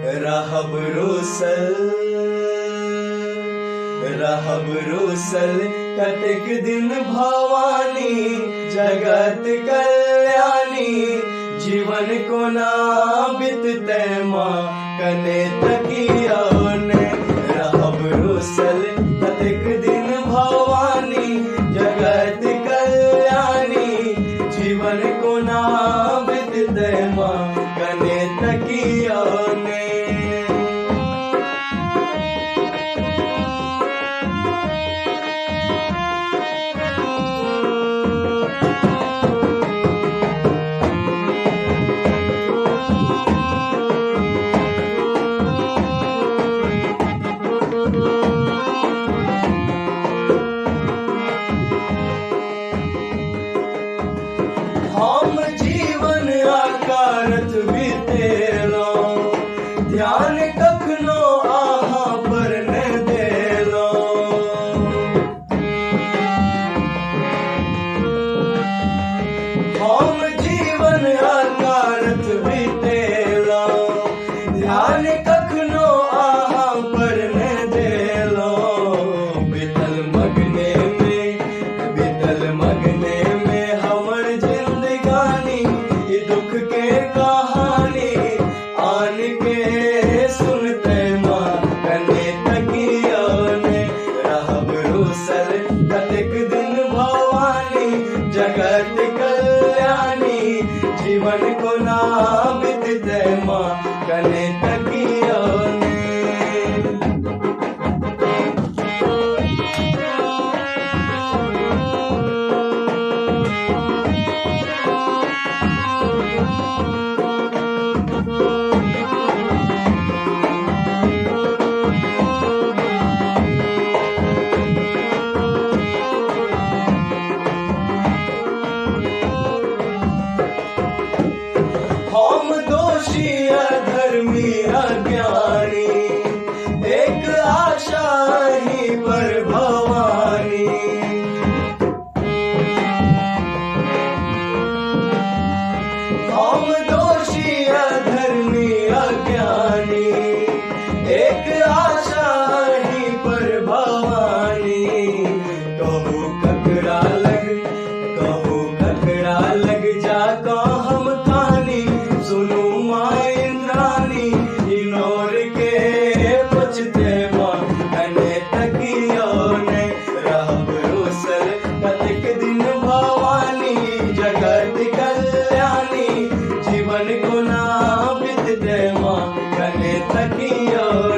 रहब रोसल कतेक दिन भवानी जगत कल्याणी। जीवन को ना बितते माँ कने तकियोने। रहब रोसल कतेक दिन भवानी जगत कल्याणी। जीवन को ना बितते माँ कने तकियोने। हम जीवन आकारत बीतेलो ध्यान कखनो आहा पर न देलो। हम जीवन आकारत बीतेलो ध्यान कखनो आहा पर न देलो। बीतल मगने में हमर जिंदगानी ये दुख के कहानी आन के सुनते माँ कने तकियोने। रहब रोसल कतेक दिन भवानी जगत कल्याणी। जीवन को ना बितते माँ कने तकियोने। हम दोषी अधर्मी अज्ञानी एक आशा ही पर भवानी। हम दोषी अधर्मी अज्ञानी एक आशा ही पर भवानी। कहू ककड़ा लग जा हम खानी। सुनू माँ इंद्रानी इनोर के पछते माँ कने तकियोने। रहब रोसल कतेक दिन भवानी जगत कल्याणी। जीवन को ना बितते माँ कने तकियोने।